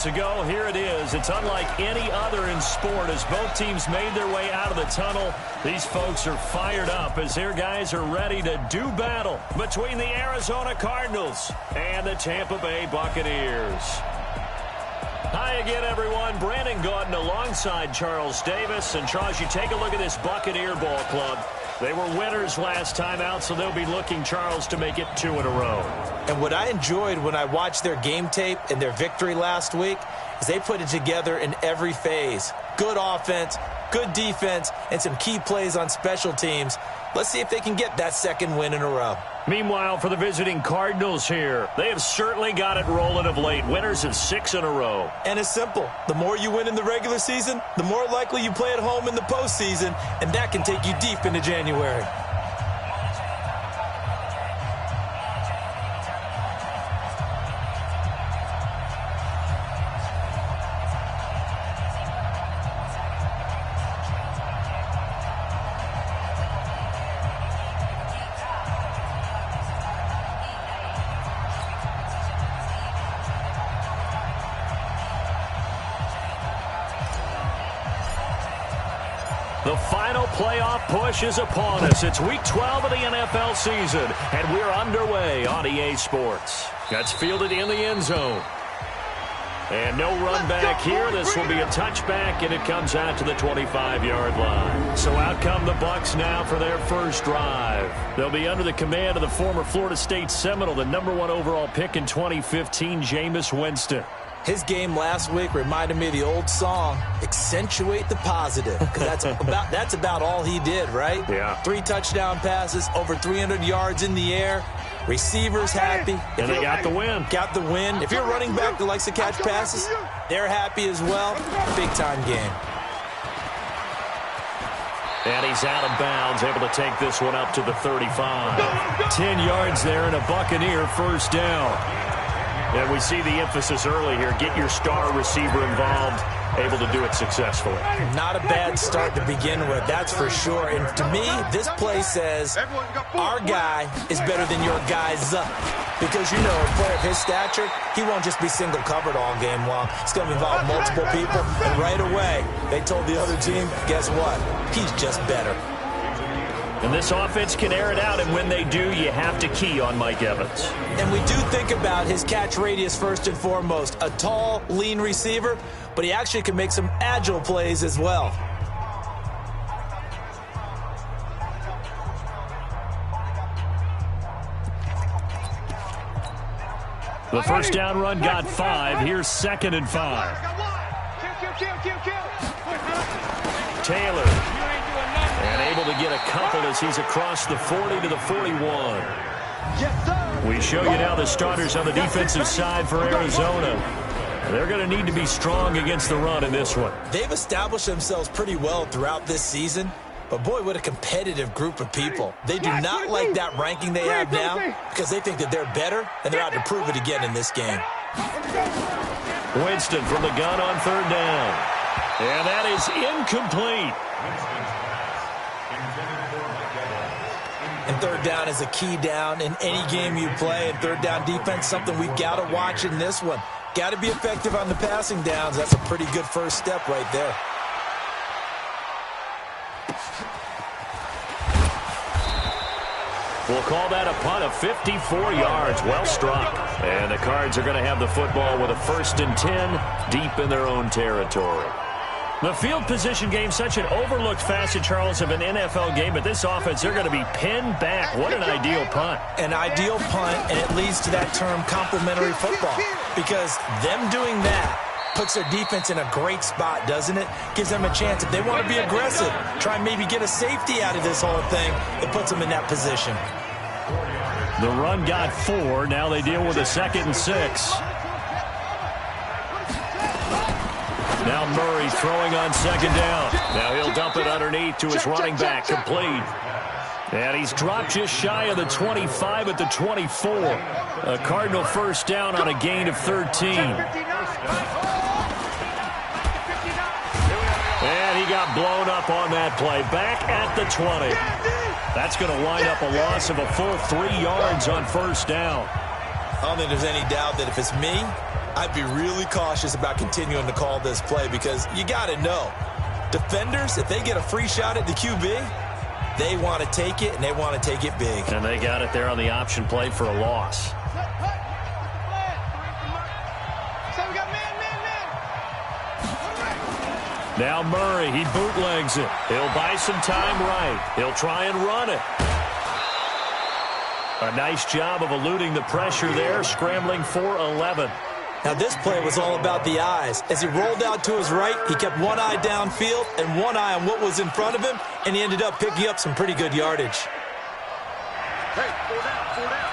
To go, here it is. It's unlike any other in sport as both teams made their way out of the tunnel. These folks are fired up as their guys are ready to do battle between the Arizona Cardinals and the Tampa Bay Buccaneers. Hi again, everyone. Brandon Gordon alongside Charles Davis. And Charles, you take a look at this Buccaneer ball club. They were winners last time out, so they'll be looking, Charles, to make it 2 in a row. And what I enjoyed when I watched their game tape and their victory last week is they put it together in every phase. Good offense, good defense, and some key plays on special teams. Let's see if they can get that second win in a row. Meanwhile, for the visiting Cardinals here, they have certainly got it rolling of late. Winners of 6 in a row. And it's simple. The more you win in the regular season, the more likely you play at home in the postseason, and that can take you deep into January. The final playoff push is upon us. It's Week 12 of the NFL season, and we're underway on EA Sports. That's fielded in the end zone. And no run back here. This will be a touchback, and it comes out to the 25-yard line. So out come the Bucs now for their first drive. They'll be under the command of the former Florida State Seminole, the #1 overall pick in 2015, Jameis Winston. His game last week reminded me of the old song, Accentuate the Positive, because that's about all he did, right? Yeah. 3 touchdown passes, over 300 yards in the air, receivers happy. And they got the win. Got the win. If you're a running back that likes to catch passes, they're happy as well. Big-time game. And he's out of bounds, able to take this one up to the 35. 10 yards there and a Buccaneer first down. And we see the emphasis early here. Get your star receiver involved, able to do it successfully. Not a bad start to begin with, that's for sure. And to me, this play says our guy is better than your guy's up. Because, you know, a player of his stature, he won't just be single covered all game long. It's going to involve multiple people. And right away, they told the other team, guess what? He's just better. And this offense can air it out, and when they do, you have to key on Mike Evans. And we do think about his catch radius first and foremost. A tall, lean receiver, but he actually can make some agile plays as well. The first down run got 5. Here's 2nd and 5. Taylor. And able to get a couple as he's across the 40 to the 41. We show you now the starters on the defensive side for Arizona. They're going to need to be strong against the run in this one. They've established themselves pretty well throughout this season. But, boy, what a competitive group of people. They do not like that ranking they have now because they think that they're better, and they're out to prove it again in this game. Winston from the gun on 3rd down. And that is incomplete. And 3rd down is a key down in any game you play. And 3rd down defense, something we've got to watch in this one. Got to be effective on the passing downs. That's a pretty good first step right there. We'll call that a punt of 54 yards. Well struck. And the Cards are going to have the football with a 1st and 10 deep in their own territory. The field position game, such an overlooked facet, Charles, of an NFL game. But this offense, they're going to be pinned back. What an ideal punt. An ideal punt, and it leads to that term complementary football. Because them doing that puts their defense in a great spot, doesn't it? Gives them a chance. If they want to be aggressive, try and maybe get a safety out of this whole thing, it puts them in that position. The run got 4. Now they deal with a 2nd and 6. Now Murray throwing on 2nd down. Now he'll dump it underneath to his running back, complete. And he's dropped just shy of the 25 at the 24. A Cardinal first down on a gain of 13. And he got blown up on that play. Back at the 20. That's going to wind up a loss of a full 3 yards on first down. I don't think there's any doubt that if it's me, I'd be really cautious about continuing to call this play because you got to know, defenders, if they get a free shot at the QB, they want to take it, and they want to take it big. And they got it there on the option play for a loss. Now Murray, he bootlegs it. He'll buy some time right. He'll try and run it. A nice job of eluding the pressure there, scrambling for 11. Now this play was all about the eyes. As he rolled out to his right, he kept one eye downfield and one eye on what was in front of him, and he ended up picking up some pretty good yardage. Hey, 4 down.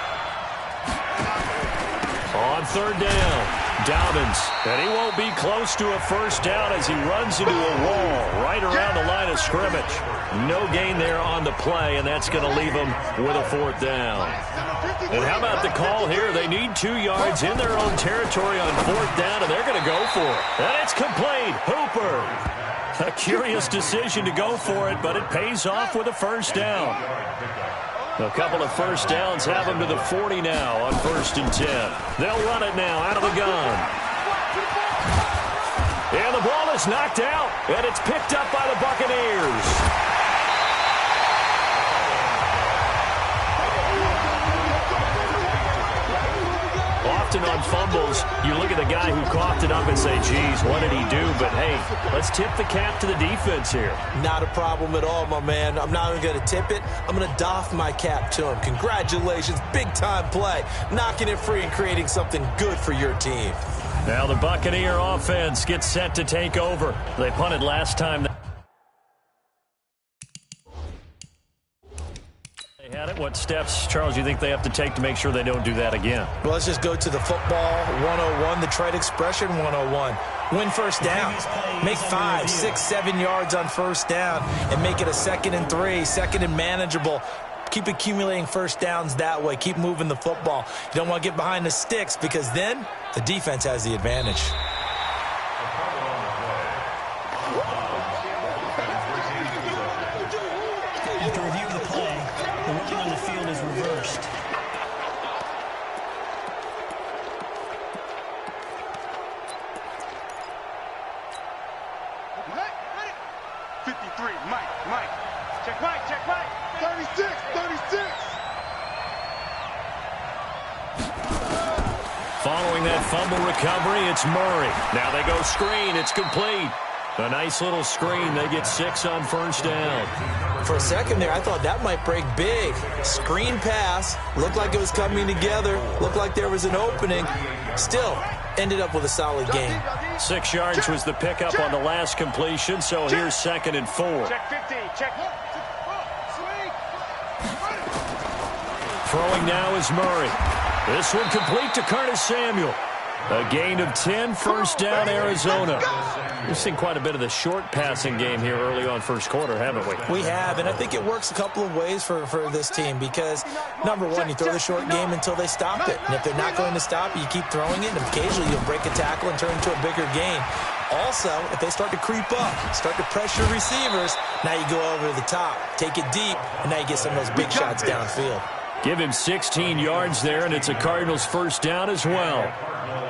On third down, Dobbins, and he won't be close to a first down as he runs into a wall right around the line of scrimmage. No gain there on the play, and that's going to leave him with a fourth down. And how about the call here? They need 2 yards in their own territory on fourth down, and they're going to go for it. And it's complete. Hooper. A curious decision to go for it, but it pays off with a first down. A couple of first downs have them to the 40 now on 1st and 10. They'll run it now out of the gun. And the ball is knocked out, and it's picked up by the Buccaneers. Often on fumbles, you look at the guy who coughed it up and say, geez, what did he do? But, hey, let's tip the cap to the defense here. Not a problem at all, my man. I'm not even going to tip it. I'm going to doff my cap to him. Congratulations. Big-time play. Knocking it free and creating something good for your team. Now the Buccaneer offense gets set to take over. They punted last time. Had it. What steps, Charles, you think they have to take to make sure they don't do that again? Well, let's just go to the football 101, the trade expression 101. Win first down. Make 5, 6, 7 yards on first down and make it a 2nd and 3, 2nd and manageable. Keep accumulating first downs that way. Keep moving the football. You don't want to get behind the sticks because then the defense has the advantage. After review of the play, the ruling on the field is reversed. Ready? 53, Mike. Check Mike. 36. Following that fumble recovery, it's Murray. Now they go screen. It's complete. A nice little screen. They get 6 on first down. For a second there, I thought that might break big. Screen pass. Looked like it was coming together. Looked like there was an opening. Still, ended up with a solid gain. 6 yards was the pickup on the last completion, so here's 2nd and 4. Check 15, check. Throwing now is Murray. This one complete to Curtis Samuel. A gain of 10, first down, Arizona. We've seen quite a bit of the short passing game here early on first quarter, haven't we? We have, and I think it works a couple of ways for this team because, number one, you throw the short game until they stop it. And if they're not going to stop it, you keep throwing it, and occasionally you'll break a tackle and turn into a bigger gain. Also, if they start to creep up, start to pressure receivers, now you go over the top, take it deep, and now you get some of those big shots downfield. Give him 16 yards there, and it's a Cardinals first down as well.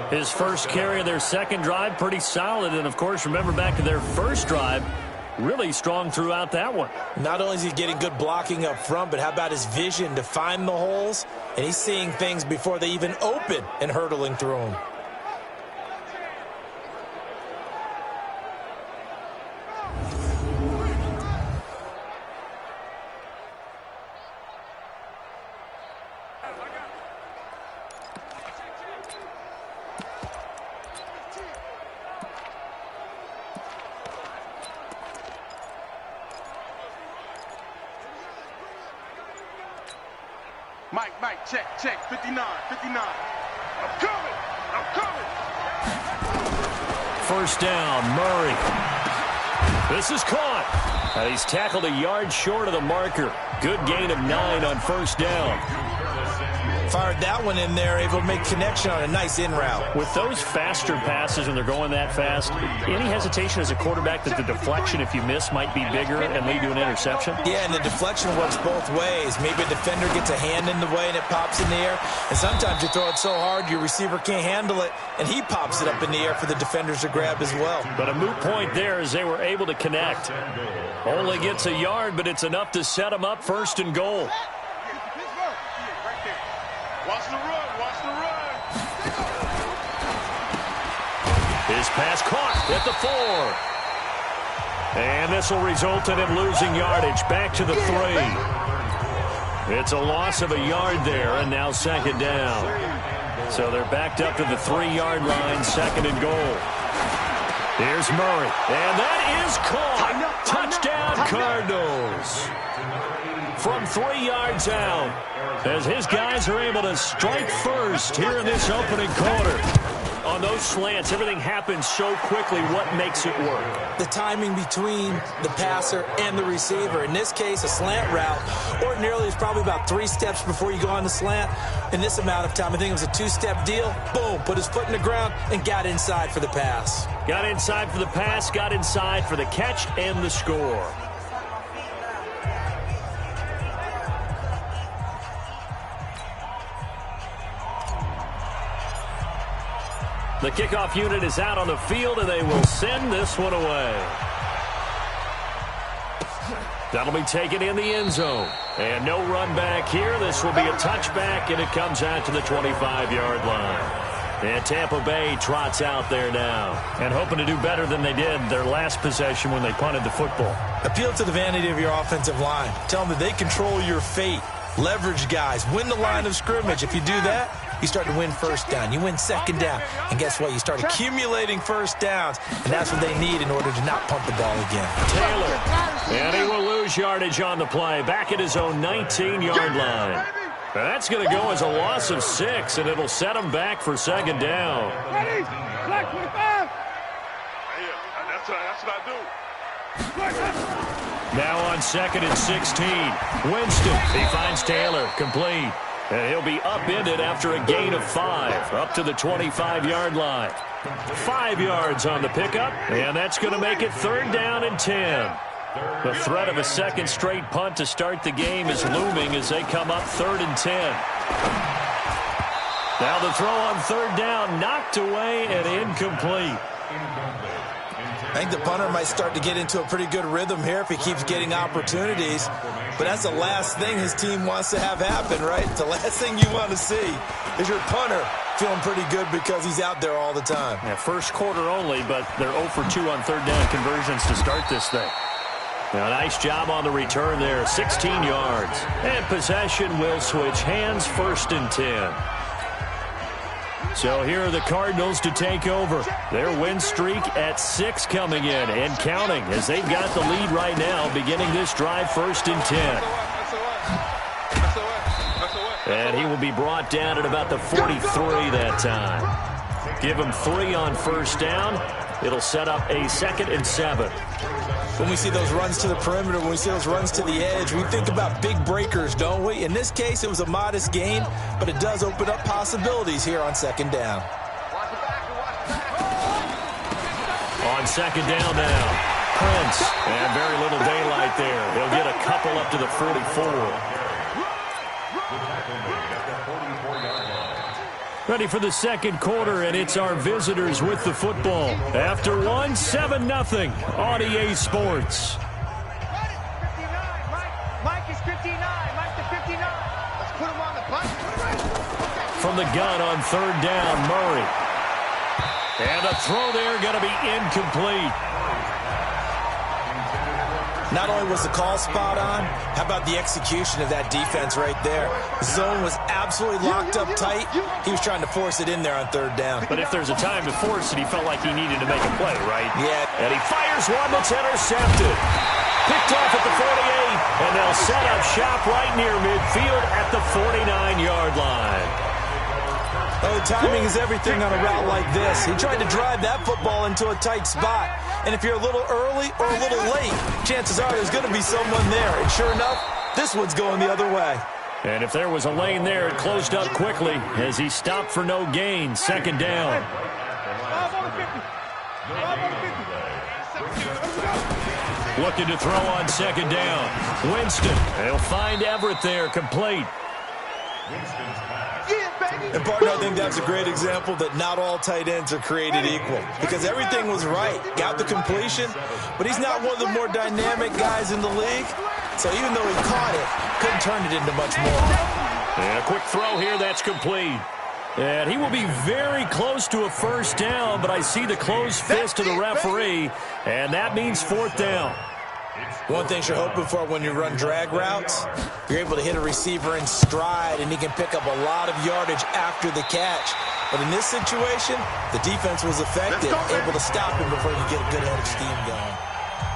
His first carry of their second drive, pretty solid. And, of course, remember back to their first drive, really strong throughout that one. Not only is he getting good blocking up front, but how about his vision to find the holes? And he's seeing things before they even open and hurtling through them. Mike, check, 59. I'm coming. First down, Murray. This is caught. And he's tackled a yard short of the marker. Good gain of 9 on first down. Fired that one in there, able to make connection on a nice in route. With those faster passes, when they're going that fast, any hesitation as a quarterback that the deflection, if you miss, might be bigger and lead to an interception? Yeah, and the deflection works both ways. Maybe a defender gets a hand in the way and it pops in the air. And sometimes you throw it so hard your receiver can't handle it, and he pops it up in the air for the defenders to grab as well. But a moot point there as they were able to connect. Only gets a yard, but it's enough to set them up 1st and goal. Watch the run, watch the run. His pass caught at the 4. And this will result in him losing yardage back to the 3. It's a loss of a yard there, and now 2nd down. So they're backed up to the 3-yard line, 2nd and goal. Here's Murray, and that is caught. Touchdown, Cardinals. From 3 yards out, as his guys are able to strike first here in this opening quarter. On those slants, everything happens so quickly. What makes it work? The timing between the passer and the receiver. In this case, a slant route ordinarily is probably about 3 steps before you go on the slant. In this amount of time, I think it was a 2-step deal. Boom, put his foot in the ground and got inside for the pass. Got inside for the pass, got inside for the catch and the score. The kickoff unit is out on the field, and they will send this one away. That'll be taken in the end zone. And no run back here. This will be a touchback, and it comes out to the 25-yard line. And Tampa Bay trots out there now and hoping to do better than they did their last possession when they punted the football. Appeal to the vanity of your offensive line. Tell them that they control your fate. Leverage guys. Win the line of scrimmage. If you do that, you start to win 1st down. You win 2nd down. And guess what? You start accumulating 1st downs. And that's what they need in order to not punt the ball again. Taylor. And he will lose yardage on the play. Back at his own 19-yard line. That's going to go as a loss of 6, and it'll set him back for 2nd down. Ready? Black 25. That's what I do. Now on 2nd and 16. Winston. He finds Taylor. Complete. And he'll be upended after a gain of 5. Up to the 25-yard line. 5 yards on the pickup. And that's going to make it 3rd down and 10. The threat of a 2nd straight punt to start the game is looming as they come up 3rd and 10. Now the throw on 3rd down, knocked away and incomplete. I think the punter might start to get into a pretty good rhythm here if he keeps getting opportunities. But that's the last thing his team wants to have happen, right? The last thing you want to see is your punter feeling pretty good because he's out there all the time. Yeah, 1st quarter only, but they're 0 for 2 on 3rd down conversions to start this thing. Now, nice job on the return there, 16 yards. And possession will switch hands, 1st and 10. So here are the Cardinals to take over. Their win streak at 6 coming in and counting as they've got the lead right now, beginning this drive 1st and 10. And he will be brought down at about the 43 that time. Give him 3 on 1st down. It'll set up a 2nd and 7. When we see those runs to the perimeter, when we see those runs to the edge, we think about big breakers, don't we? In this case, it was a modest gain, but it does open up possibilities here on 2nd down. On 2nd down now, Prince. And very little daylight there. He'll get a couple up to the 44. Ready for the 2nd quarter, and it's our visitors with the football. After 1, 7-0 on EA Sports. Mike is 59. Mike to 59. Let's put him on the punt. From the gun on 3rd down, Murray. And the throw there going to be incomplete. Not only was the call spot on, how about the execution of that defense right there? The zone was absolutely locked up tight. He was trying to force it in there on 3rd down. But if there's a time to force it, he felt like he needed to make a play, right? Yeah. And he fires one that's intercepted. Picked off at the 48, and they'll set up shop right near midfield at the 49-yard line. Oh, the timing is everything on a route like this. He tried to drive that football into a tight spot. And if you're a little early or a little late, chances are there's going to be someone there. And sure enough, this one's going the other way. And if there was a lane there, it closed up quickly as he stopped for no gain. Second down. Looking to throw on second down. Winston. He'll find Everett there, complete. And, partner, I think that's a great example that not all tight ends are created equal because everything was right. Got the completion, but he's not one of the more dynamic guys in the league. So even though he caught it, couldn't turn it into much more. And a quick throw here, that's complete. And he will be very close to a first down, but I see the closed fist of the referee, and that means fourth down. One thing you're hoping for when you run drag routes, you're able to hit a receiver in stride, and he can pick up a lot of yardage after the catch. But in this situation, the defense was effective, able to stop him before you get a good head of steam going.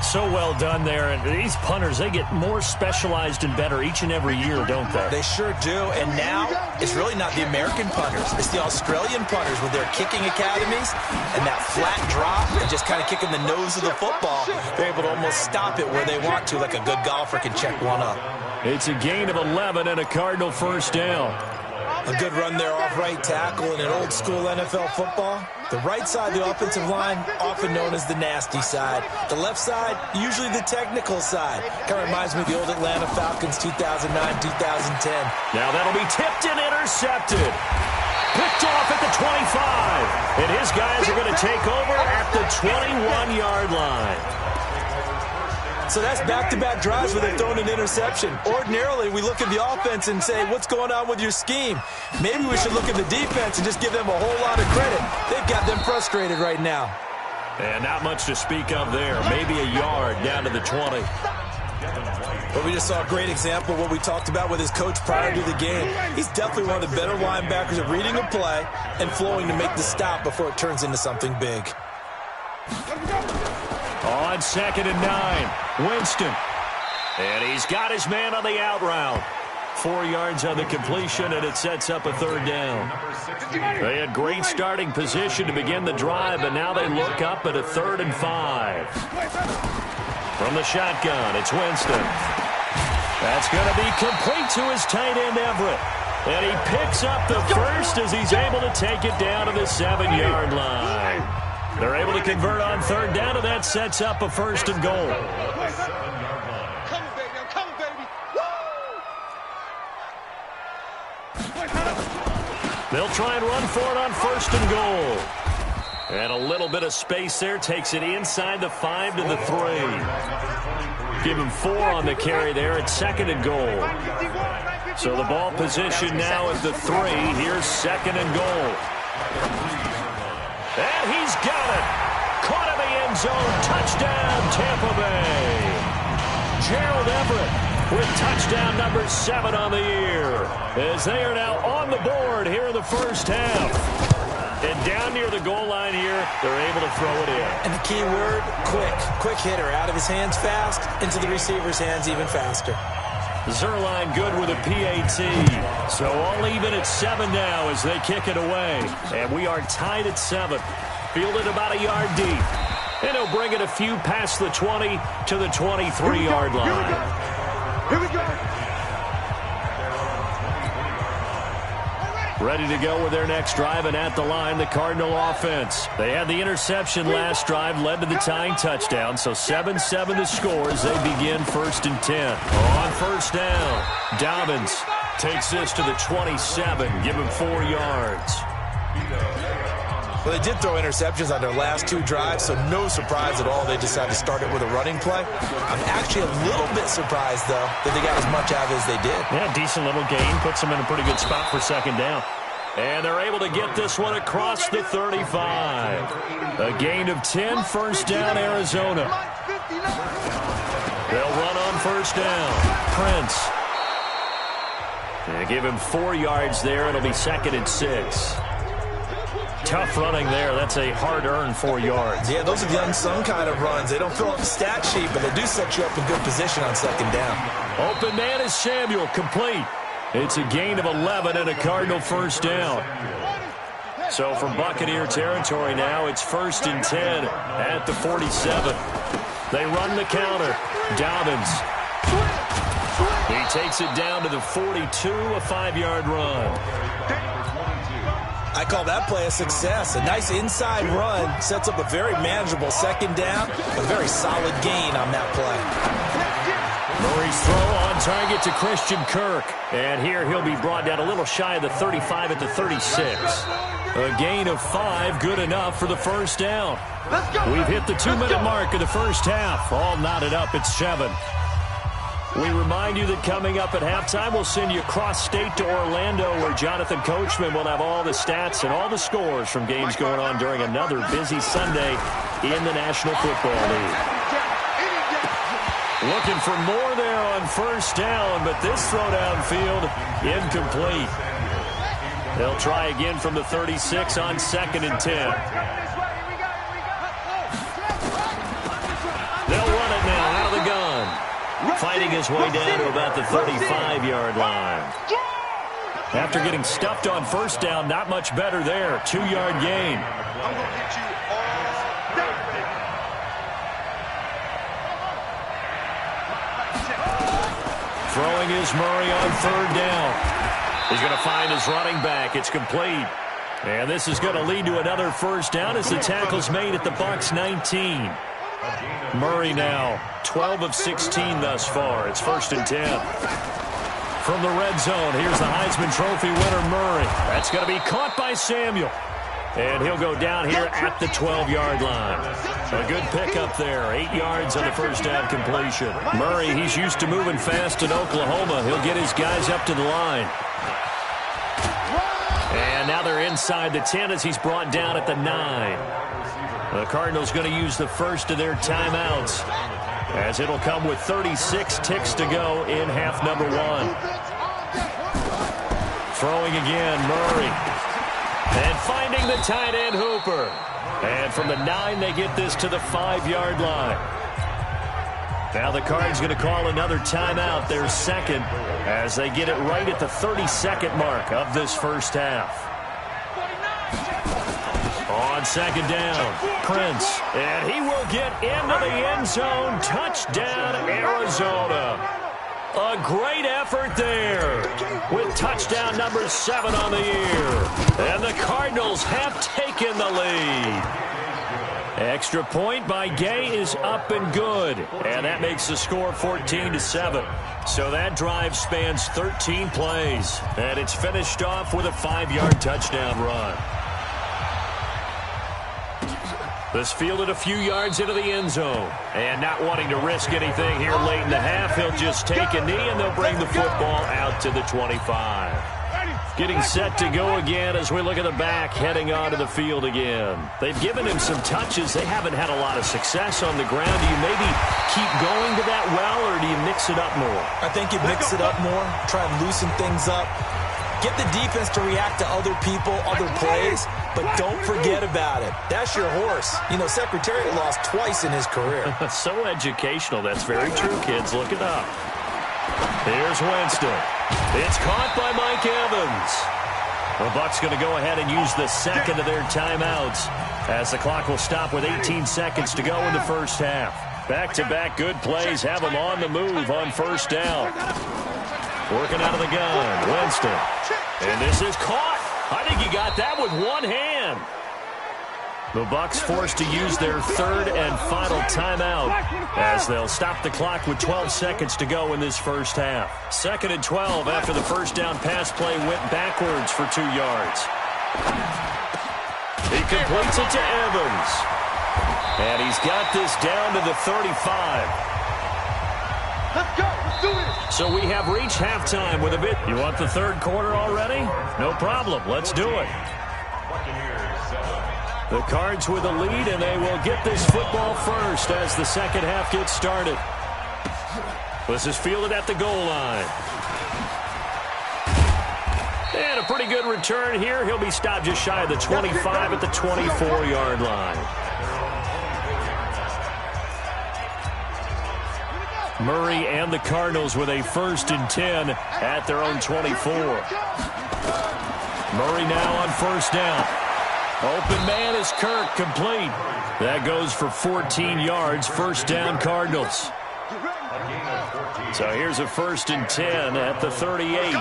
So well done there. And these punters, they get more specialized and better each and every year, don't they? They sure do. And now it's really not the American punters. It's the Australian punters with their kicking academies and that flat drop and just kind of kicking the nose of the football. They're able to almost stop it where they want to, like a good golfer can check one up. It's a gain of 11 and a Cardinal first down. A good run there off right tackle in an old-school NFL football. The right side of the offensive line, often known as the nasty side. The left side, usually the technical side. Kind of reminds me of the old Atlanta Falcons 2009-2010. Now that'll be tipped and intercepted. Picked off at the 25. And his guys are going to take over at the 21-yard line. So that's back-to-back drives where they've thrown an interception. Ordinarily, we look at the offense and say, what's going on with your scheme? Maybe we should look at the defense and just give them a whole lot of credit. They've got them frustrated right now. And not much to speak of there. Maybe a yard down to the 20. But we just saw a great example of what we talked about with his coach prior to the game. He's definitely one of the better linebackers at reading a play and flowing to make the stop before it turns into something big. On 2nd and 9, Winston. And he's got his man on the out route. 4 yards on the completion, and it sets up a third down. They had great starting position to begin the drive, but now they look up at a 3rd and 5. From the shotgun, it's Winston. That's going to be complete to his tight end, Everett. And he picks up the first as he's able to take it down to the 7-yard line. They're able to convert on 3rd down, and that sets up a 1st and goal. They'll try and run for it on 1st and goal. And a little bit of space there takes it inside the 5 to the 3. Give him 4 on the carry there at 2nd and goal. So the ball position now at the 3. Here's 2nd and goal. And he's got it. Caught in the end zone. Touchdown, Tampa Bay. Gerald Everett with touchdown number 7 on the year. As they are now on the board here in the first half. And down near the goal line here, they're able to throw it in. And the key word, quick. Quick hitter. Out of his hands fast, into the receiver's hands even faster. Zerline good with a PAT. So all even at 7 now as they kick it away. And we are tied at 7. Fielded about a yard deep. And he'll bring it a few past the 20 to the 23-yard line. Here we go. Ready to go with their next drive, and at the line, the Cardinal offense. They had the interception last drive, led to the tying touchdown, so 7-7 the score as they begin 1st and 10. On 1st down, Dobbins takes this to the 27, give him 4 yards. Well, they did throw interceptions on their last 2 drives, so no surprise at all they decided to start it with a running play. I'm actually a little bit surprised, though, that they got as much out of it as they did. Yeah, decent little gain. Puts them in a pretty good spot for 2nd down. And they're able to get this one across the 35. A gain of 10, 1st down, Arizona. They'll run on 1st down. Prince. They give him 4 yards there. It'll be 2nd and 6. Tough running there. That's a hard-earned 4 yards. Yeah, those are the unsung kind of runs. They don't fill up the stat sheet, but they do set you up in good position on 2nd down. Open man is Samuel, complete. It's a gain of 11 and a Cardinal 1st down. So from Buccaneer territory now, it's 1st and 10 at the 47. They run the counter. Dobbins. He takes it down to the 42, a 5-yard run. I call that play a success. A nice inside run sets up a very manageable second down, a very solid gain on that play. Murray's throw on target to Christian Kirk. And here he'll be brought down a little shy of the 35 at the 36. A gain of 5, good enough for the first down. We've hit the 2-minute mark of the first half. All knotted up at 7. We remind you that coming up at halftime, we'll send you cross-state to Orlando, where Jonathan Coachman will have all the stats and all the scores from games going on during another busy Sunday in the National Football League. Looking for more there on first down, but this throw downfield incomplete. They'll try again from the 36 on 2nd and 10. They'll run it now out of the gun. Fighting his way down to about the 35-yard line. After getting stuffed on first down, not much better there. 2-yard gain. I'm going to hit you all day. Throwing is Murray on 3rd down. He's going to find his running back. It's complete. And this is going to lead to another first down as the tackle's made at the Bucs 19. Murray now 12 of 16 thus far. It's 1st and 10. From the red zone, here's the Heisman Trophy winner, Murray. That's going to be caught by Samuel. And he'll go down here at the 12-yard line. A good pickup there. 8 yards on the first down completion. Murray, he's used to moving fast in Oklahoma. He'll get his guys up to the line. And now they're inside the 10 as he's brought down at the 9. The Cardinals going to use the first of their timeouts, as it'll come with 36 ticks to go in half number 1. Throwing again, Murray. And finding the tight end, Hooper. And from the 9, they get this to the 5-yard line. Now the Cards going to call another timeout, their second, as they get it right at the 32nd mark of this first half. On 2nd down, Prince, and he will get into the end zone. Touchdown, Arizona. A great effort there with touchdown number 7 on the year. And the Cardinals have taken the lead. Extra point by Gay is up and good. And that makes the score 14-7. So that drive spans 13 plays. And it's finished off with a 5-yard touchdown run. This fielded a few yards into the end zone. And not wanting to risk anything here late in the half, he'll just take a knee and they'll bring the football out to the 25. Getting set to go again as we look at the back, heading onto the field again. They've given him some touches. They haven't had a lot of success on the ground. Do you maybe keep going to that well, or do you mix it up more? I think you mix it up more, try and loosen things up. Get the defense to react to other people, other plays, but don't forget about it. That's your horse. You know, Secretariat lost twice in his career. So educational. That's very true, kids. Look it up. Here's Winston. It's caught by Mike Evans. The Bucs going to go ahead and use the second of their timeouts, as the clock will stop with 18 seconds to go in the first half. Back-to-back good plays have them on the move on first down. Working out of the gun, Winston. And this is caught. I think he got that with one hand. The Bucs forced to use their third and final timeout, as they'll stop the clock with 12 seconds to go in this first half. 2nd and 12 after the first down pass play went backwards for 2 yards. He completes it to Evans. And he's got this down to the 35. Let's go. Let's do this. So we have reached halftime with a bit. You want the third quarter already? No problem. Let's do it. The Cards with a lead, and they will get this football first as the second half gets started. This is fielded at the goal line. And a pretty good return here. He'll be stopped just shy of the 25 at the 24-yard line. Murray and the Cardinals with a 1st and 10 at their own 24. Murray now on first down. Open man is Kirk, complete. That goes for 14 yards, first down Cardinals. So here's a 1st and 10 at the 38.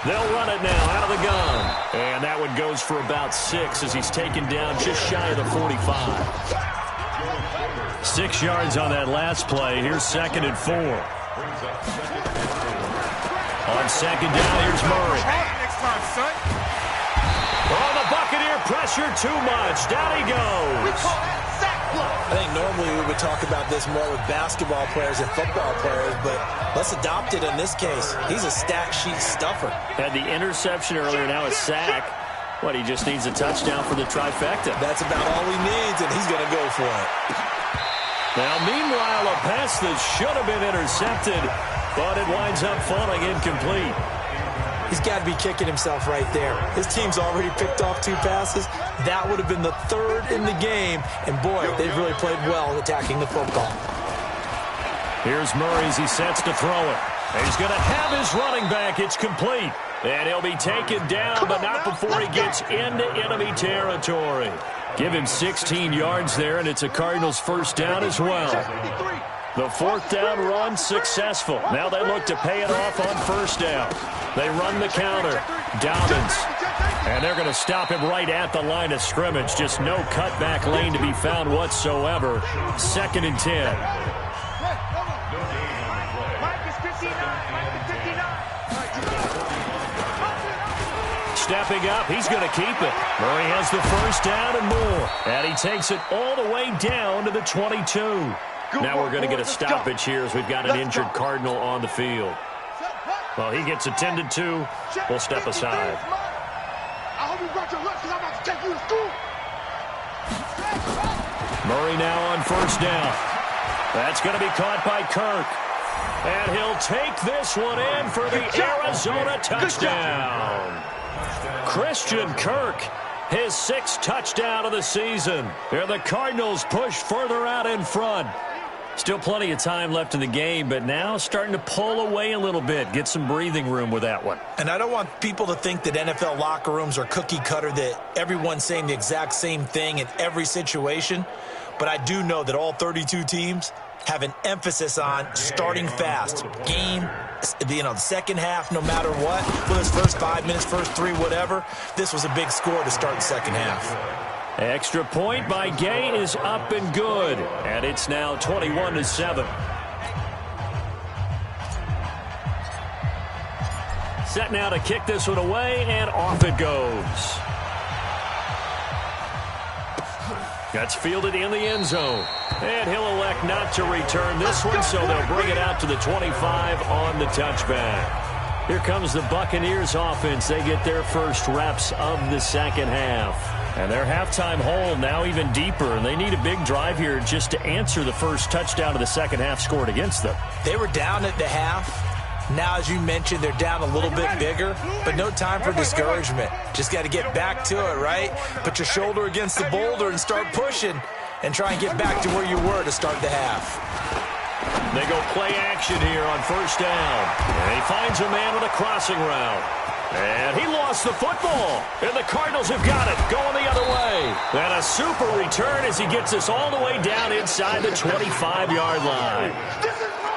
They'll run it now out of the gun. And that one goes for about 6 as he's taken down just shy of the 45. 6 yards on that last play. Here's 2nd and 4. On 2nd down, here's Murray. Oh, the Buccaneer pressure too much. Down he goes. I think normally we would talk about this more with basketball players and football players, but let's adopt it in this case. He's a stat sheet stuffer. Had the interception earlier, now a sack. What, he just needs a touchdown for the trifecta. That's about all he needs, and he's going to go for it. Now, meanwhile, a pass that should have been intercepted, but it winds up falling incomplete. He's got to be kicking himself right there. His team's already picked off 2 passes. That would have been the 3rd in the game. And, boy, they've really played well attacking the football. Here's Murray as he sets to throw it. And he's going to have his running back. It's complete. And he'll be taken down, but not before he gets into enemy territory. Give him 16 yards there, and it's a Cardinals 1st down as well. The 4th down run successful. Now they look to pay it off on 1st down. They run the counter. Dobbins. And they're going to him him right at the line of scrimmage. Just no cutback lane to be found whatsoever. 2nd and 10. Stepping up, he's going to keep it. Murray has the 1st down and more. And he takes it all the way down to the 22. Now we're going to get a stoppage here as we've got an injured Cardinal on the field. Well, he gets attended to. We'll step aside. Murray now on 1st down. That's going to be caught by Kirk. And he'll take this one in for the Arizona touchdown. Christian Kirk, his 6th touchdown of the season. And the Cardinals push further out in front. Still plenty of time left in the game, but now starting to pull away a little bit. Get some breathing room with that one. And I don't want people to think that NFL locker rooms are cookie cutter, that everyone's saying the exact same thing in every situation. But I do know that all 32 teams have an emphasis on starting fast. Game, the second half, no matter what, whether it's first 5 minutes, first 3, whatever, this was a big score to start the second half. Extra point by Gay is up and good. And it's now 21-7. Set now to kick this one away, and off it goes. That's fielded in the end zone. And he'll elect not to return this one, so they'll bring it out to the 25 on the touchback. Here comes the Buccaneers offense. They get their first reps of the second half. And their halftime hole now even deeper, and they need a big drive here just to answer the first touchdown of the second half scored against them. They were down at the half. Now, as you mentioned, they're down a little bit bigger, but no time for discouragement. Just got to get back to it, right? Put your shoulder against the boulder and start pushing and try and get back to where you were to start the half. They go play action here on 1st down. And he finds a man with a crossing route. And he lost the football. And the Cardinals have got it, going the other way. And a super return as he gets us all the way down inside the 25-yard line.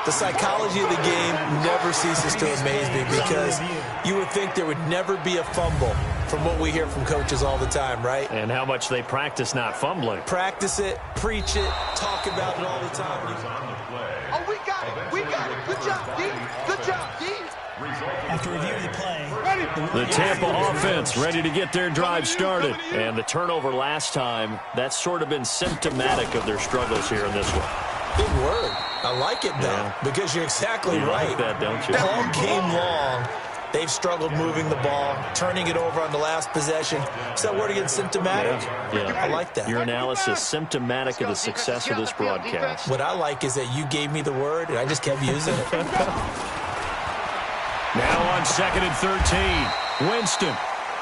The psychology of the game never ceases to amaze me, because you would think there would never be a fumble from what we hear from coaches all the time, right? And how much they practice not fumbling. Practice it, preach it, talk about it all the time. Oh, we got it. We got it. Good job, D. Good job, D. After reviewing the play, the Tampa offense ready to get their drive started. And the turnover last time, that's sort of been symptomatic of their struggles here in this one. Big word. I like it, though, because you're exactly right. Like that, don't you? All game long, they've struggled moving the ball, turning it over on the last possession. Is that word again, symptomatic? Yeah. I like that. Your analysis, symptomatic of the success of this broadcast. What I like is that you gave me the word, and I just kept using it. Now on 2nd and 13, Winston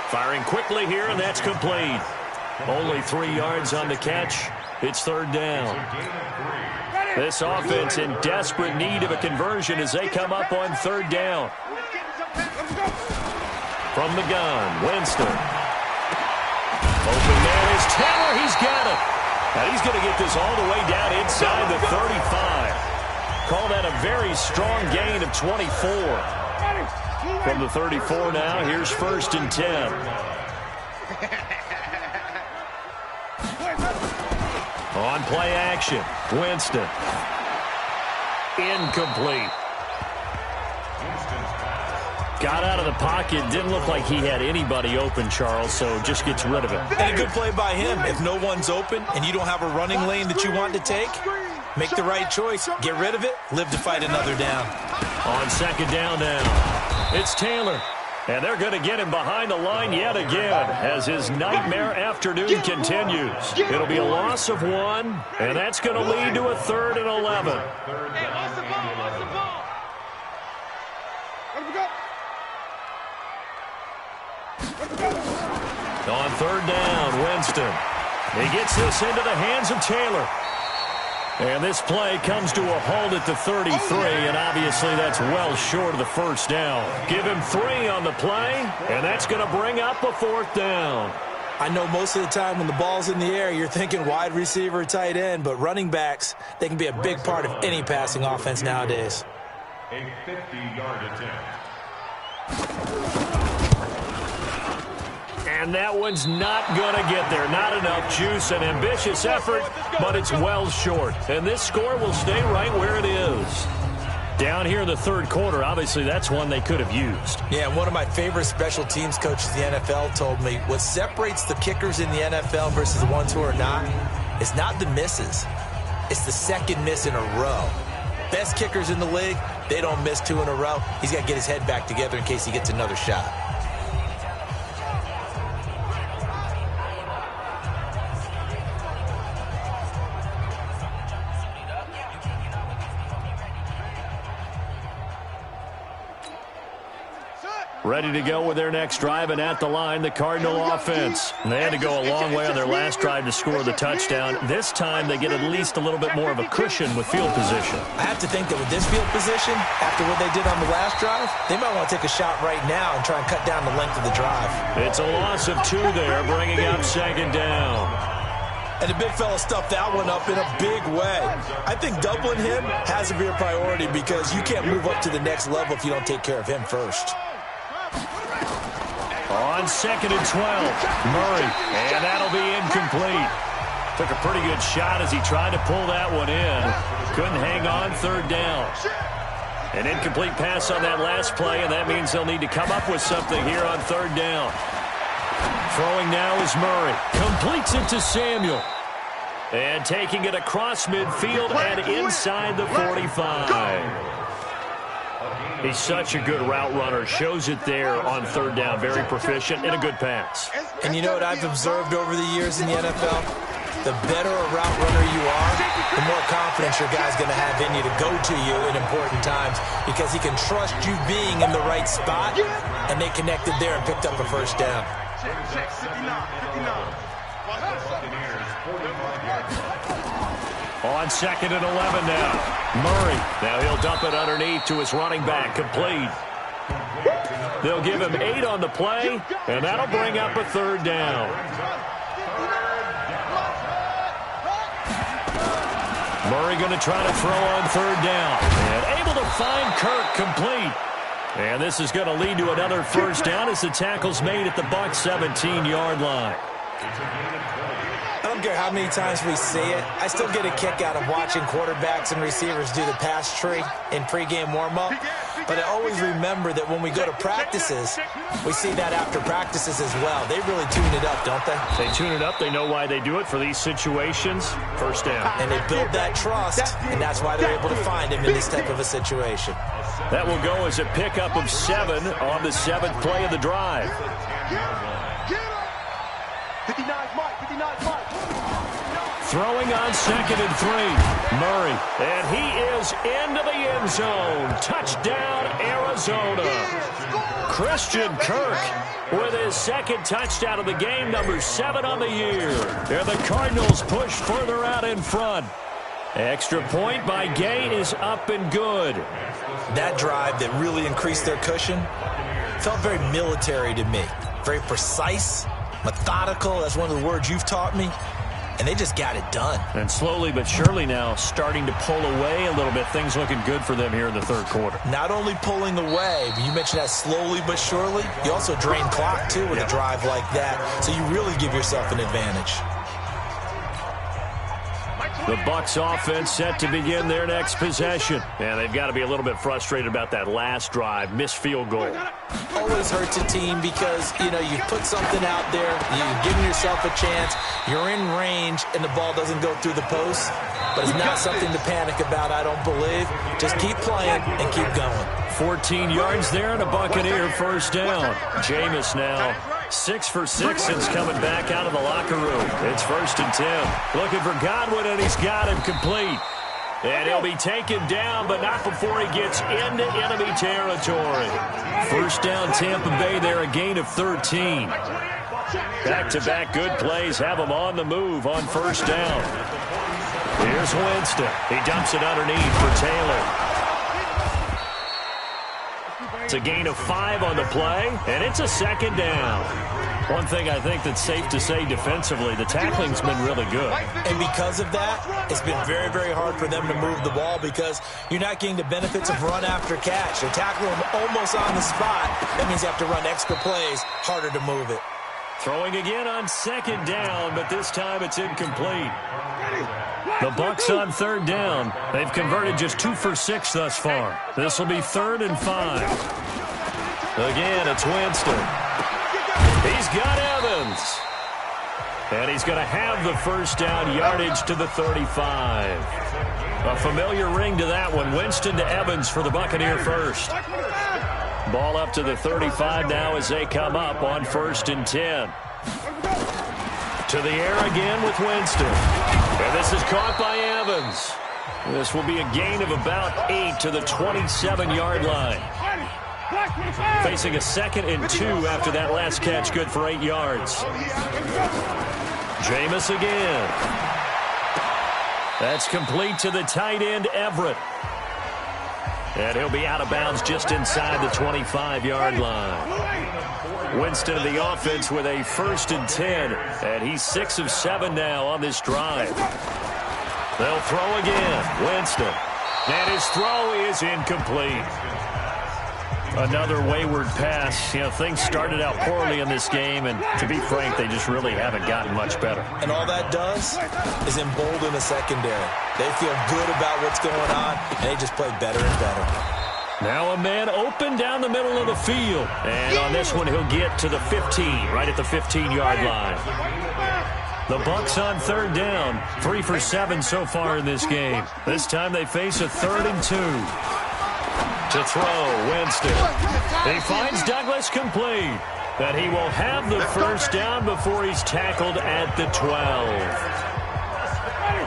firing quickly here, and that's complete. Only 3 yards on the catch. It's 3rd down. This offense in desperate need of a conversion as they come up on 3rd down. From the gun, Winston. Open man is Taylor. He's got it. And he's going to get this all the way down inside the 35. Call that a very strong gain of 24. From the 34 now, here's 1st and 10. On play action, Winston. Incomplete. Got out of the pocket. Didn't look like he had anybody open, Charles, so just gets rid of it. And a good play by him. If no one's open and you don't have a running lane that you want to take, make the right choice. Get rid of it. Live to fight another down. On 2nd down now, it's Taylor. And they're going to get him behind the line yet again as his nightmare afternoon continues. It'll be a loss of 1, and that's going to lead to a 3rd and 11. Hey, what's the ball? What's the ball? Let me go. On 3rd down, Winston. He gets this into the hands of Taylor. And this play comes to a halt at the 33, and obviously that's well short of the 1st down. Give him 3 on the play, and that's going to bring up a 4th down. I know most of the time when the ball's in the air, you're thinking wide receiver, tight end, but running backs, they can be a big part of any passing offense nowadays. A 50-yard attempt. And that one's not going to get there. Not enough juice, an ambitious effort, but it's well short. And this score will stay right where it is. Down here in the 3rd quarter, obviously that's one they could have used. Yeah, one of my favorite special teams coaches in the NFL told me what separates the kickers in the NFL versus the ones who are not is not the misses. It's the 2nd miss in a row. Best kickers in the league, they don't miss 2 in a row. He's got to get his head back together in case he gets another shot. Ready to go with their next drive, and at the line, the Cardinal offense. And they had to go a long way on their last drive to score the touchdown. This time, they get at least a little bit more of a cushion with field position. I have to think that with this field position, after what they did on the last drive, they might want to take a shot right now and try and cut down the length of the drive. It's a loss of 2 there, bringing up 2nd down. And the big fella stuffed that one up in a big way. I think doubling him has to be a priority because you can't move up to the next level if you don't take care of him first. On 2nd and 12, Murray, and that'll be incomplete. Took a pretty good shot as he tried to pull that one in. Couldn't hang on 3rd down. An incomplete pass on that last play, and that means they'll need to come up with something here on 3rd down. Throwing now is Murray. Completes it to Samuel. And taking it across midfield and inside the 45. He's such a good route runner. Shows it there on 3rd down. Very proficient and a good pass. And you know what I've observed over the years in the NFL? The better a route runner you are, the more confidence your guy's going to have in you to go to you in important times because he can trust you being in the right spot, and they connected there and picked up a 1st down. On 2nd and 11 now. Murray. Now he'll dump it underneath to his running back. Complete. They'll give him 8 on the play, and that'll bring up a 3rd down. Murray going to try to throw on 3rd down. And able to find Kirk complete. And this is going to lead to another 1st down as the tackle's made at the Bucs 17-yard line. I don't care how many times we see it. I still get a kick out of watching quarterbacks and receivers do the pass tree in pregame warm-up. But I always remember that when we go to practices, we see that after practices as well. They really tune it up, don't they? They tune it up. They know why they do it for these situations. 1st down. And they build that trust, and that's why they're able to find him in this type of a situation. That will go as a pickup of 7 on the 7th play of the drive. 59's Mike, 59's Mike. Throwing on 2nd and 3. Murray. And he is into the end zone. Touchdown, Arizona. Christian Kirk with his 2nd touchdown of the game, number 7 on the year. And the Cardinals push further out in front. Extra point by Gay is up and good. That drive that really increased their cushion felt very military to me. Very precise, methodical, that's one of the words you've taught me. and they just got it done. And slowly but surely now starting to pull away a little bit. Things looking good for them here in the third quarter. Not only pulling away, but you mentioned that slowly but surely. You also drain clock, too, with a drive like that. So you really give yourself an advantage. The Bucs offense set to begin their next possession. And they've got to be a little bit frustrated about that last drive, missed field goal. Always hurts a team because, you put something out there, you're giving yourself a chance, you're in range, and the ball doesn't go through the post. But it's not something to panic about, I don't believe. Just keep playing and keep going. 14 yards there and a Buccaneer first down. Jameis now 6 for 6 since coming back out of the locker room. It's 1st and 10. Looking for Godwin, and he's got him complete. And he'll be taken down, but not before he gets into enemy territory. First down, Tampa Bay there, a gain of 13. Back-to-back good plays have them on the move on first down. Here's Winston. He dumps it underneath for Taylor. It's a gain of 5 on the play, and it's a second down. One thing I think that's safe to say defensively, the tackling's been really good. And because of that, it's been very, very hard for them to move the ball because you're not getting the benefits of run after catch. They're tackling them almost on the spot. That means you have to run extra plays, harder to move it. Throwing again on second down, but this time it's incomplete. The Bucs on third down. They've converted just 2 for 6 thus far. This will be 3rd and 5. Again, it's Winston. He's got Evans. And he's going to have the first down, yardage to the 35. A familiar ring to that one. Winston to Evans for the Buccaneer first. Ball up to the 35 now as they come up on 1st and 10. To the air again with Winston. And this is caught by Evans. This will be a gain of about 8 to the 27-yard line. Facing a 2nd and 2 after that last catch, good for 8 yards. Jameis again. That's complete to the tight end, Everett. And he'll be out of bounds just inside the 25-yard line. Winston of the offense with a 1st and 10. And he's 6 of 7 now on this drive. They'll throw again. Winston. And his throw is incomplete. Another wayward pass. Things started out poorly in this game, and to be frank, they just really haven't gotten much better. And all that does is embolden the secondary. They feel good about what's going on, and they just play better and better. Now a man open down the middle of the field. And on this one, he'll get to the 15, right at the 15-yard line. The Bucs on third down, 3 for 7 so far in this game. This time they face a 3rd and 2. To throw, Winston. He finds Douglas complete. That he will have the first down before he's tackled at the 12.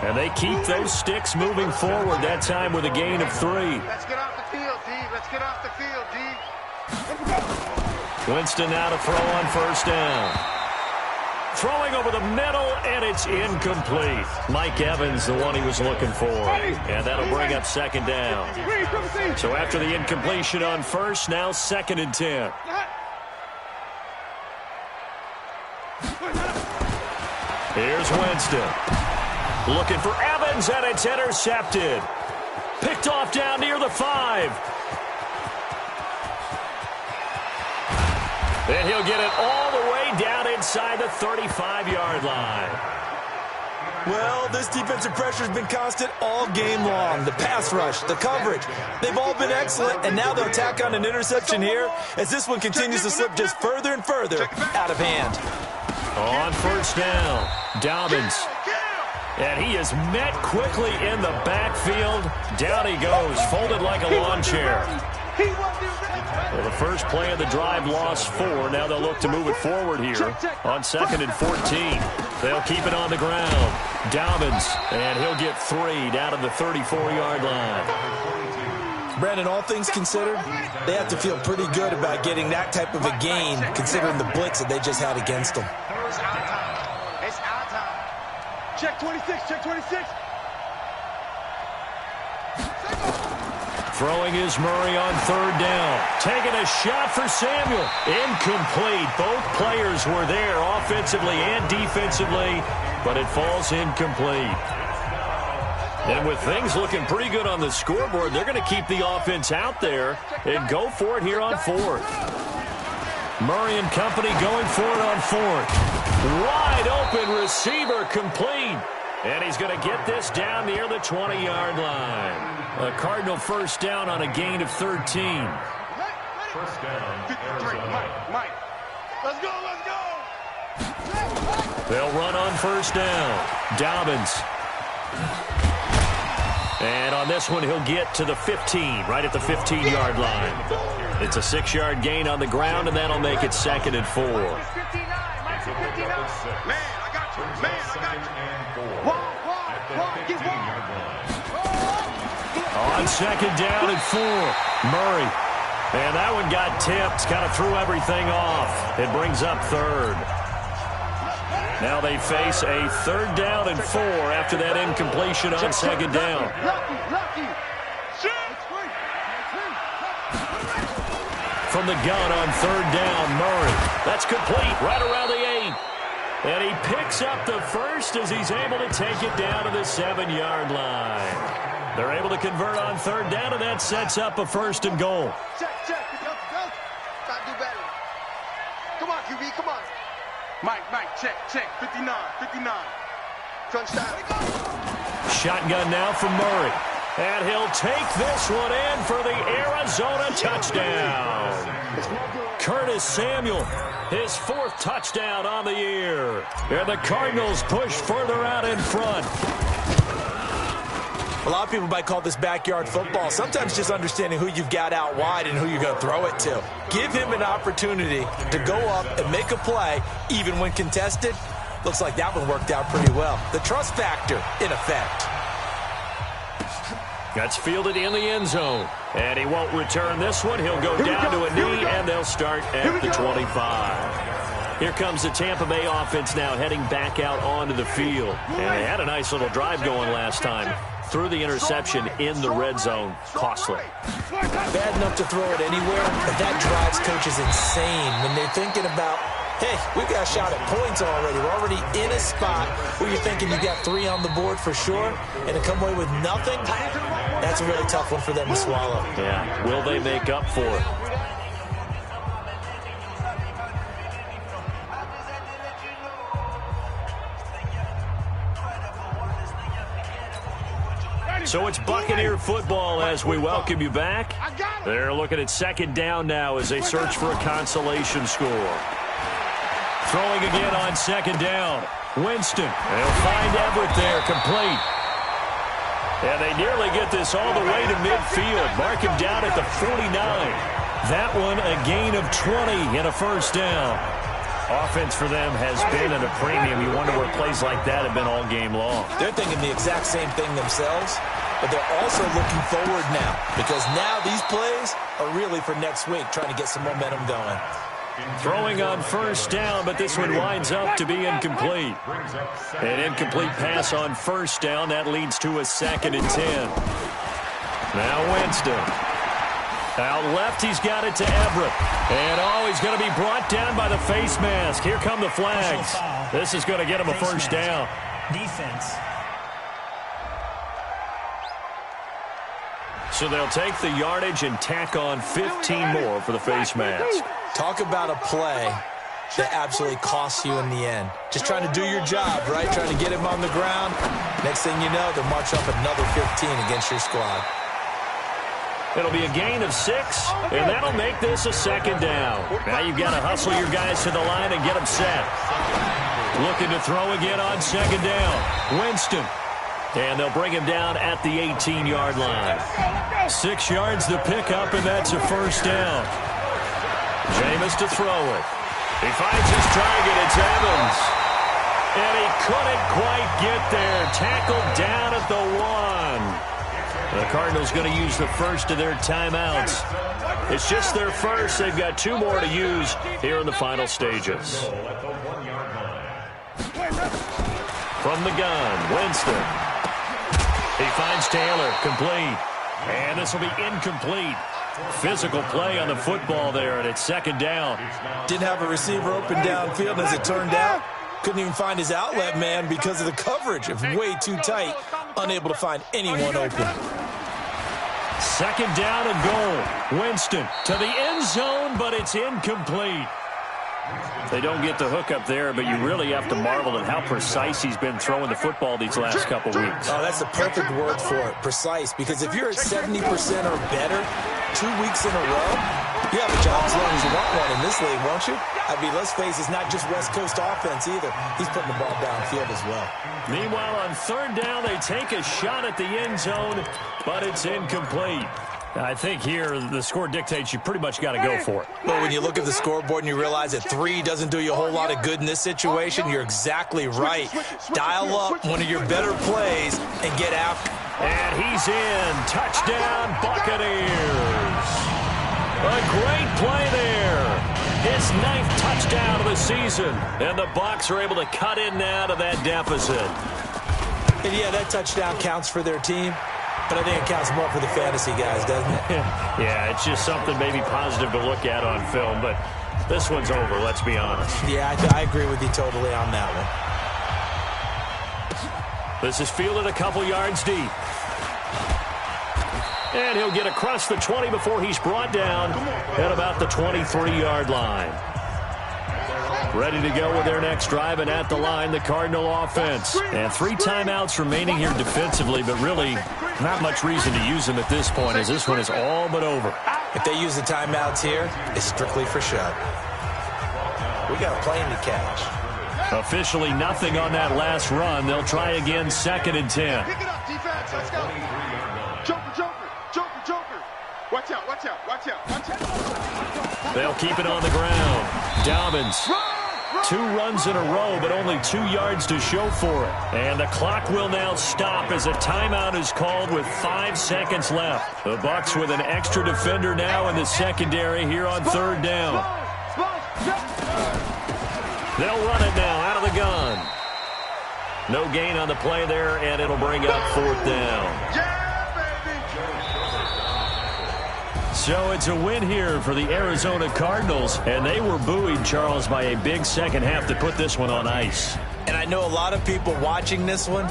And they keep those sticks moving forward, that time with a gain of 3. Let's get off the field, D. Let's get off the field, D. Winston now to throw on first down. Throwing over the middle, and it's incomplete. Mike Evans, the one he was looking for. And that'll bring up 2nd down. So after the incompletion on first, now 2nd and 10. Here's Winston. Looking for Evans, and it's intercepted. Picked off down near the 5. And he'll get it all the way down inside the 35-yard line. Well, this defensive pressure has been constant all game long. The pass rush, the coverage, they've all been excellent, and now they'll tack on an interception here as this one continues to slip just further and further out of hand. On first down, Dobbins. And he is met quickly in the backfield. Down he goes, folded like a lawn chair. Well, the first play of the drive lost 4. Now they'll look to move it forward here on 2nd and 14. They'll keep it on the ground. Dobbins, and he'll get 3 down to the 34-yard line. Brandon, all things considered, they have to feel pretty good about getting that type of a gain considering the blitz that they just had against them. It's our time. It's our time. Check 26, check 26. Throwing is Murray on third down. Taking a shot for Samuel. Incomplete. Both players were there offensively and defensively, but it falls incomplete. And with things looking pretty good on the scoreboard, they're going to keep the offense out there and go for it here on fourth. Murray and company going for it on fourth. Wide open receiver complete. And he's going to get this down near the 20-yard line. A Cardinal first down on a gain of 13. First down, Arizona. Mike. Let's go. They'll run on first down. Dobbins. And on this one, he'll get to the 15, right at the 15-yard line. It's a 6-yard gain on the ground, and that'll make it 2nd and 4. Man, I got you. Walk, get On 2nd down and 4, Murray. And that one got tipped, kind of threw everything off. It brings up 3rd. Now they face a 3rd down and 4 after that incompletion on 2nd down. Lucky. From the gun on 3rd down, Murray. That's complete right around the 8. And he picks up the first as he's able to take it down to the 7-yard line. They're able to convert on 3rd down, and that sets up a 1st and goal. Check. Go. Gotta do better. Come on, QB, come on. Mike, check. 59. Crunch time. Shotgun now from Murray. And he'll take this one in for the Arizona touchdown. Curtis Samuel, his 4th touchdown on the year. And the Cardinals push further out in front. A lot of people might call this backyard football. Sometimes just understanding who you've got out wide and who you're going to throw it to. Give him an opportunity to go up and make a play, even when contested. Looks like that one worked out pretty well. The trust factor, in effect. That's fielded in the end zone. And he won't return this one. He'll go down to a knee, and they'll start at the 25. Here comes the Tampa Bay offense now heading back out onto the field. And they had a nice little drive going last time. Threw the interception in the red zone. Costly. Bad enough to throw it anywhere, but that drives coaches insane when they're thinking about, hey, we've got a shot at points already. We're already in a spot where you're thinking you got 3 on the board for sure, and to come away with nothing, that's a really tough one for them to swallow. Yeah, will they make up for it? So it's Buccaneer football as we welcome you back. They're looking at 2nd down now as they search for a consolation score. Throwing again on 2nd down. Winston. They'll find Everett there, complete. And they nearly get this all the way to midfield. Mark him down at the 49. That one a gain of 20 and a 1st down. Offense for them has been at a premium. You wonder where plays like that have been all game long. They're thinking the exact same thing themselves, but they're also looking forward now because now these plays are really for next week, trying to get some momentum going. Throwing on 1st down, but this one winds up to be incomplete. An incomplete pass on 1st down. That leads to a 2nd and 10. Now Winston. Out left, he's got it to Everett. And, he's going to be brought down by the face mask. Here come the flags. This is going to get him a 1st down. Defense. So they'll take the yardage and tack on 15 more for the face mask. Talk about a play that absolutely costs you in the end. Just trying to do your job, right? Trying to get him on the ground. Next thing you know, they'll march up another 15 against your squad. It'll be a gain of 6, and that'll make this a 2nd down. Now you've got to hustle your guys to the line and get them set. Looking to throw again on 2nd down. Winston. And they'll bring him down at the 18-yard line. 6 yards to pick up, and that's a 1st down. Jameis to throw it. He finds his target. It's Evans. And he couldn't quite get there. Tackled down at the 1. The Cardinals going to use the first of their timeouts. It's just their first. They've got 2 more to use here in the final stages. From the gun, Winston. He finds Taylor, complete. And this will be incomplete. Physical play on the football there, and it's second down. Didn't have a receiver open downfield, and as it turned out, couldn't even find his outlet man because of the coverage. It was way too tight, unable to find anyone open. Second down and goal. Winston to the end zone, but it's incomplete. They don't get the hook up there, but you really have to marvel at how precise he's been throwing the football these last couple weeks. Oh, that's the perfect word for it, precise, because if you're at 70% or better 2 weeks in a row, you have a job as long as you want one in this league, won't you? I mean, let's face it, it's not just West Coast offense either. He's putting the ball downfield as well. Meanwhile, on third down, they take a shot at the end zone, but it's incomplete. I think here the score dictates you pretty much got to go for it. Well, when you look at the scoreboard and you realize that 3 doesn't do you a whole lot of good in this situation, you're exactly right. Dial up one of your better plays and get after. And he's in. Touchdown, Buccaneers. A great play there. His 9th touchdown of the season. And the Bucs are able to cut in now to that deficit. And yeah, that touchdown counts for their team. But I think it counts more for the fantasy guys, doesn't it? Yeah, it's just something maybe positive to look at on film, but this one's over, let's be honest. Yeah, I agree with you totally on that one. This is fielded a couple yards deep. And he'll get across the 20 before he's brought down at about the 23-yard line. Ready to go with their next drive, and at the line, the Cardinal offense. And 3 timeouts remaining here defensively, but really not much reason to use them at this point, as this one is all but over. If they use the timeouts here, it's strictly for show. We got a plane to catch. Officially nothing on that last run. They'll try again, 2nd and 10. Pick it up, defense. Let's go. Joker. Watch out. They'll keep it on the ground. Dobbins. 2 runs in a row, but only 2 yards to show for it. And the clock will now stop as a timeout is called with 5 seconds left. The Bucs with an extra defender now in the secondary here on third down. They'll run it now out of the gun. No gain on the play there, and it'll bring up 4th down. So it's a win here for the Arizona Cardinals, and they were buoyed, Charles, by a big second half to put this one on ice. And I know a lot of people watching this one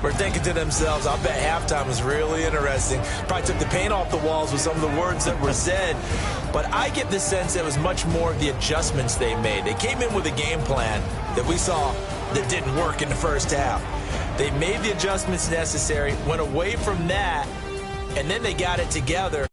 were thinking to themselves, I bet halftime was really interesting. Probably took the paint off the walls with some of the words that were said. But I get the sense it was much more of the adjustments they made. They came in with a game plan that we saw that didn't work in the first half. They made the adjustments necessary, went away from that, and then they got it together.